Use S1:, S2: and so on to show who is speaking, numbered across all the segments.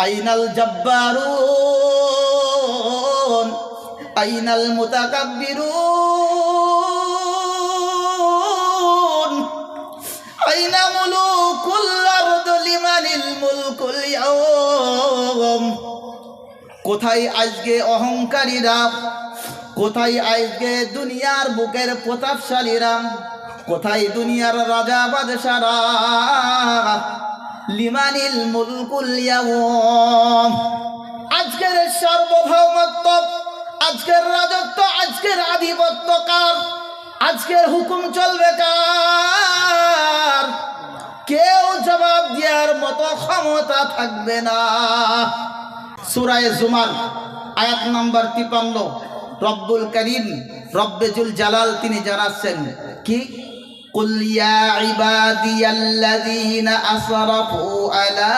S1: আইনাল জাব্বারুন আইনাল মুতাকাব্বিরুন আইনা মুলুকুল আরদ লিমানিল মুলকুল ইয়াওম। কোথায় আজকে অহংকারীরা, কোথায় আজকে দুনিয়ার বুকের প্রতাপশালীরা, কোথায় দুনিয়ার রাজা বাদশারা? লিমানিল মুলকুল ইয়াওম। আজকের সার্বভৌমত্ব, আজকের রাজত্ব, আজকের আধিপত্য কার? আজকের হুকুম চলবে কার? কেউ জবাব দেওয়ার মতো ক্ষমতা থাকবে না। সূরা জুমার আয়াত নম্বর 53 রব্বুল করিম রব্বে জুল জালাল তিনি জানাচ্ছেন কি? কুল ইয়া ইবাদিয়াল্লাযীনা আসরাফু আলা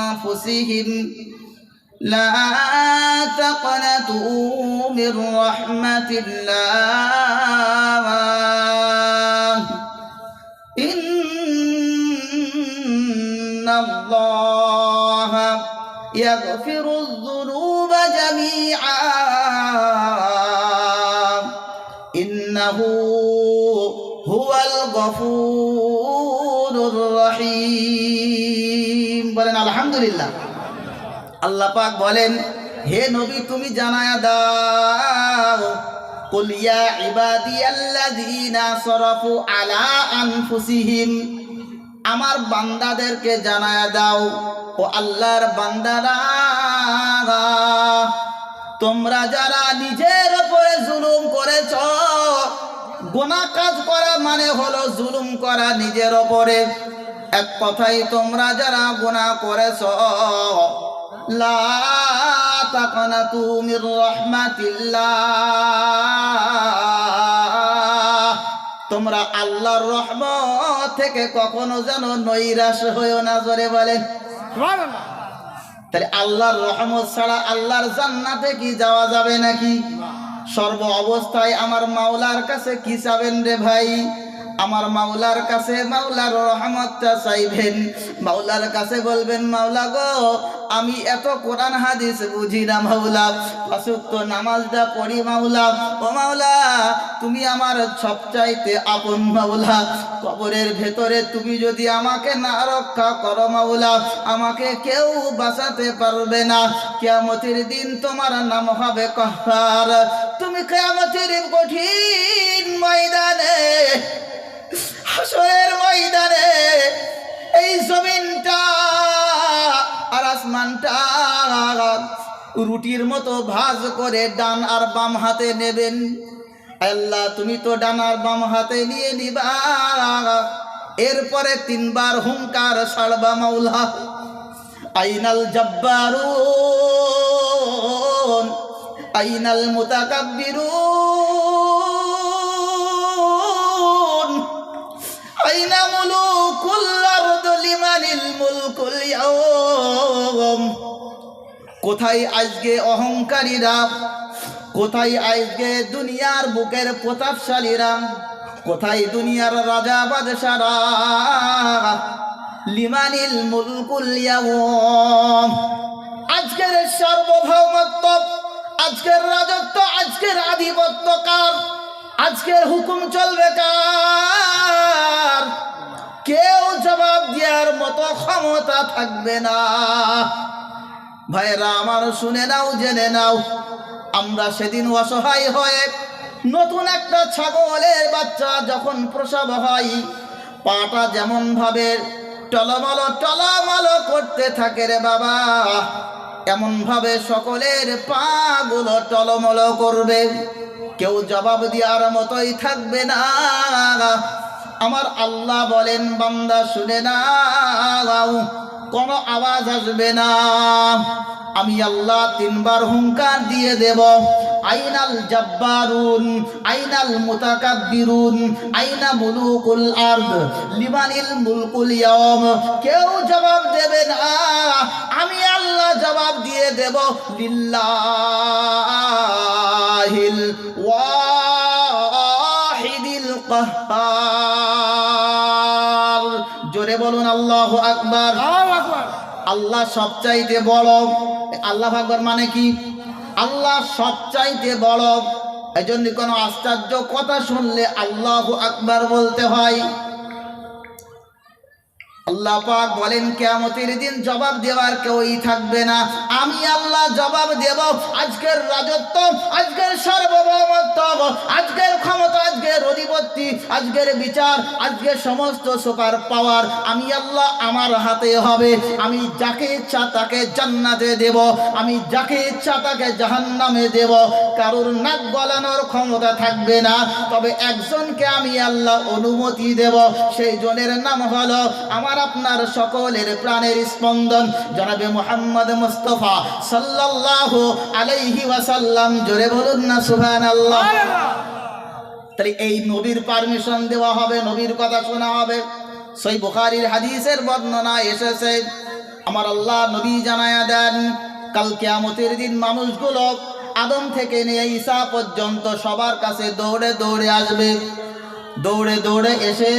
S1: আনফুসিহিম লা তাকনাতু মির রাহমাতিল্লাহ ইন্নাল্লাহা ইয়াগফিরুয যুনুবা জামিআ ইন্নাহু হুয়াল গফুরুর রহিম। বলেন আলহামদুলিল্লাহ। আল্লাহ পাক বলেন, হে নবী তুমি জানায়া দাও, কুল ইয়া ইবাদিয়াল্লাযীনা আসরাফু আলা আনফুসিহিম, আমার বান্দাদেরকে জানায়া দাও, ও আল্লাহর বান্দারা, তোমরা যারা নিজের উপরে জুলুম করেছ, গুনাহ কাজ করা মানে হলো জুলুম করা নিজের উপরে। এক কথাই তোমরা যারা গুনাহ করেছ, লা তাকনাতু মির রাহমাতিল্লাহ, তোমরা আল্লাহর রহমত থেকে কখনো যেন নৈরাশ হইও না। জোরে বলেন সুবহানাল্লাহ। তাহলে আল্লাহর রহমত ছাড়া আল্লাহর জান্নাতে কি যাওয়া যাবে নাকি? সর্ব অবস্থায় আমার মাওলার কাছে কি চাবেন রে ভাই? আমার মাওলার কাছে মাওলার রহমতটা চাইবেন। মাওলার কাছে বলবেন, মাওলা গো আমি এত কোরআন হাদিস বুঝি না মাওলা, পাঁচ ওয়াক্ত নামাজটা পড়ি মাওলা, ও মাওলা তুমি আমার সবচাইতে আপন মাওলা। কবরের ভেতরে তুমি যদি আমাকে না রক্ষা করো মাওলা, আমাকে কেউ বাঁচাতে পারবে না। কিয়ামতের দিন তোমার নাম হবে কাহ্হার। তুমি কিয়ামতের কঠিন ময়দানে, হাসরের ময়দানে এই জমিনটা আর আসমানটা রুটির মতো ভাঁজ করে ডান আর বাম হাতে নেবেন। আল্লাহ তুমি তো ডান আর বাম হাতে নিয়ে নিবা, এরপরে তিনবার হুঙ্কার ছাড়বা মাওলা। আইনাল জাব্বারুন আইনাল মুতাকাব্বিরুন আইনা মুলুকুল আরদ লিমানিল মুলকুল ইয়াওম। কোথায় আজকে অহংকারীরা, কোথায় আজকে দুনিয়ার বুকের প্রতাপশালীরা, কোথায় দুনিয়ার রাজা বাদশারা? লিমানিল মুলকুল ইয়াওম। আজকের সার্বভৌমত্ব, আজকের রাজত্ব, আজকের আধিপত্য কার? আজকের হুকুম চলবে কার? কেউ জবাব দেওয়ার মতো ক্ষমতা থাকবে না। ভাইরা আমার শুনে নাও, জেনে নাও, আমরা সেদিন অসহায় হয়ে নতুন একটা ছাগলের বাচ্চা যখন প্রসব হয়, পাটা যেমন ভাবে টলমল টলমল করতে থাকে রে বাবা, এমন ভাবে সকলের পা গুলো টলমল করবে, কেউ জবাব দেওয়ার মতোই থাকবে না। আমার আল্লাহ বলেন, বান্দা শুনে নাও, কোনো আওয়াজ আসবে না। আমি আল্লাহ তিনবার হুঙ্কার দিয়ে দেব, আইনাল জাব্বারুন আইনাল মুতাকাব্বিরুন আইনা মুলুকুল আরদ লিমানিল মুলকুল ইয়াওম। কেউ জবাব দেবে না, আমি আল্লাহ জবাব দিয়ে দেব, লিল্লাহিল ওয়াহিদিল কাহ্হার। জোরে জোরে বলুন আল্লাহু আকবার। আল্লাহ সবচাইতে বড়। আল্লাহু আকবার মানে কি? আল্লাহ সবচাইতে বড়। এই জন্য কোনো আশ্চর্য কথা শুনলে আল্লাহু আকবার বলতে হয়। আল্লাহ পাক বলেন কিয়ামতের দিন জবাব দেওয়ার কেউই থাকবে না, আমি আল্লাহ জবাব দেব। আজকের রাজত্ব, আজকের সার্বভৌমত্ব, আজকের ক্ষমতা, আজকের অধিপতি, আজকের বিচার, আজকের সমস্ত সুপার পাওয়ার আমি আল্লাহ আমার হাতে হবে। আমি যাকে ইচ্ছা তাকে জান্নাতে দেব, আমি যাকে ইচ্ছা তাকে জাহান্নামে দেব। কারোর নাক গলানোর ক্ষমতা থাকবে না। তবে একজনকে আমি আল্লাহ অনুমতি দেব, সেই জনের নাম হলো আমার আপনার সকলের প্রাণের স্পন্দন জনাবে মুহাম্মদ মুস্তাফা সাল্লাল্লাহু আলাইহি ওয়াসাল্লাম। জোরে বলুন না সুবহানাল্লাহ। তাহলে এই নবীর পারমিশন দেওয়া হবে, নবীর কথা শোনা হবে। সহিহ বুখারীর হাদিসের বর্ণনা এসেছে, আমার আল্লাহ নবী জানায়া দেন কাল কিয়ামতের দিন মানুষগুলো আদম থেকে নিয়ে ঈসা পর্যন্ত সবার কাছে দৌড়ে দৌড়ে আসবে। দৌড়ে দৌড়ে এসে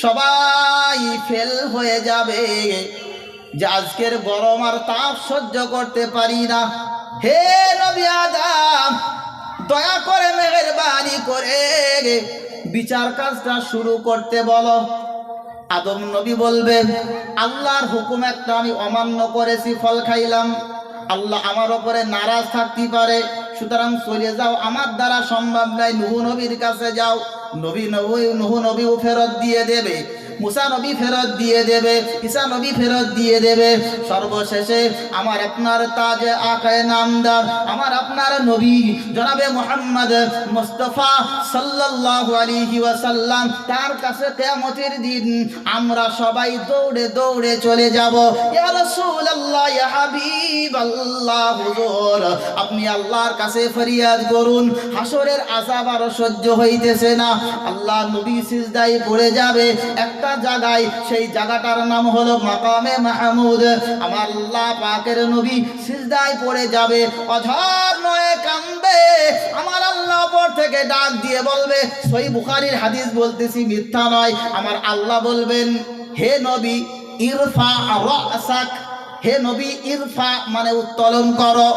S1: সবাই ফেল হয়ে যাবে যে আজকের গরম আর তাপ সহ্য করতে পারি না। হে নবী আদম, দয়া করে মেহেরবানি করে বিচার কাজটা শুরু করতে বলো। আদম নবী বলবে আল্লাহর হুকুম একটা আমি অমান্য করেছি, ফল খাইলাম, আল্লাহ আমার উপরে নারাজ থাকতে পারে, সুতরাং চলে যাও, আমার দ্বারা সম্ভব নাই। নূহ নবীর কাছে যাও। নূহ নবীও ফেরত দিয়ে দেবে, মুসা নবী ফেরত দিয়ে দেবে, ঈসা নবী ফেরত দিয়ে দেবে। সর্বশেষে আমার আপনার তাজে আকায়ে নামদার, আমার আপনার নবী জনাবে মুহাম্মদ মুস্তাফা সাল্লাল্লাহু আলাইহি ওয়াসাল্লাম, তার কাছে কিয়ামতের দিন আমরা সবাই দৌড়ে দৌড়ে চলে যাব। ইয়া রাসূলুল্লাহ, ইয়া হাবিবাল্লাহ, হুজুর আপনি আল্লাহর কাছে ফরিয়াদ করুন, হাসরের আযাব আর সহ্য হইতেছে না। আল্লাহ নবী সিজদায় পড়ে যাবে একটা জায়গায়, সেই জায়গাটার নাম হলো মাকামে মাহমুদ। আমার আল্লাহ পাকের নবী সিজদায় পড়ে যাবে, অঝর নয় কাঁদবে। আমার আল্লাহ উপর থেকে ডাক দিয়ে বলবে, সহিহ বুখারীর হাদিস বলতেছি, মিথ্যা নয়। আমার আল্লাহ বলবেন, হে নবী ইরফা রাসাক, হে নবী ইরফা মানে উত্তোলন করো,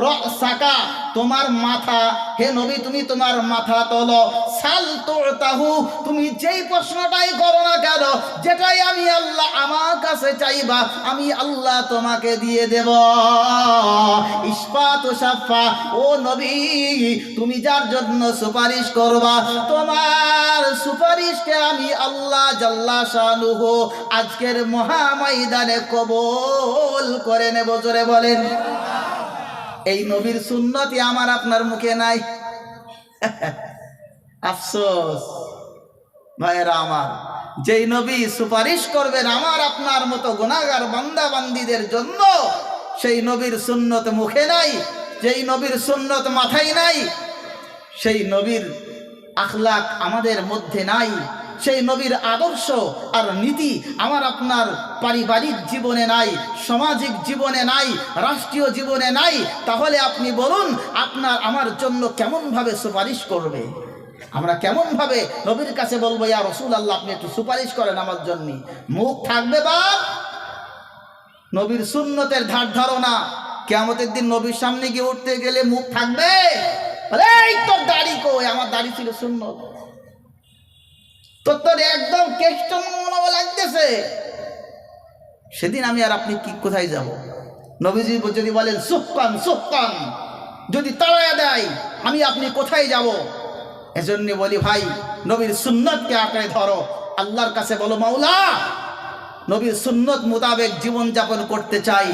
S1: রাসাকা তোমার মাথা, হে নবী তুমি তোমার মাথা তোলো, সাল তুতাহু তুমি যেই প্রশ্নটাই করো না কেন, যেটাই আমি আল্লাহ আমার কাছে চাইবা আমি আল্লাহ তোমাকে দিয়ে দেব। ইসফাত সাফা, ও নবী তুমি যার জন্য সুপারিশ করবা তোমার সুপারিশকে আমি আল্লাহ জাল্লা শানুহু আজকের মহাময়দানে কবুল করে নেব। জোরে বলেন। এই নবীর সুন্নতি আমার আপনার মুখে নাই। আফসোস ভাইরা আমার, যেই নবী সুপারিশ করবেন আমার আপনার মতো গুনাহগার বান্দা বান্দীদের জন্য, সেই নবীর সুন্নত মুখে নাই, যেই নবীর সুন্নত মাথায় নাই, সেই নবীর আখলাক আমাদের মধ্যে নাই, সেই নবীর আদর্শ আর নীতি আমার আপনার পারিবারিক জীবনে নাই, সামাজিক জীবনে নাই, রাষ্ট্রীয় জীবনে নাই। তাহলে আপনি বলুন আপনার আমার জন্য কেমনভাবে সুপারিশ করবে? আমরা কেমনভাবে নবীর কাছে বলবো, ইয়া রাসূলুল্লাহ আপনি একটু সুপারিশ করেন আমার জন্য? মুখ থাকবে বাপ? নবীর সুন্নতের ধার ধারণা, কিয়ামতের দিন নবীর সামনে গিয়ে উঠতে গেলে মুখ থাকবে? এই তোর দাড়ি কই? আমার দাড়ি ছিল সুন্নত। তোর একদম কেষ্ট মনে লাগতেছে। সেদিন আমি আর আপনি কি কোথায় যাব? নবীজি যদি বলেন সুক্কান সুক্কান, যদি তাড়ায়া দেয় আমি আপনি কোথায় যাব? এজন্য বলি ভাই, নবীর সুন্নতকে আঁকড়ে ধরো, আল্লাহর কাছে বলো মাওলা নবীর সুন্নত মোতাবেক জীবন যাপন করতে চাই।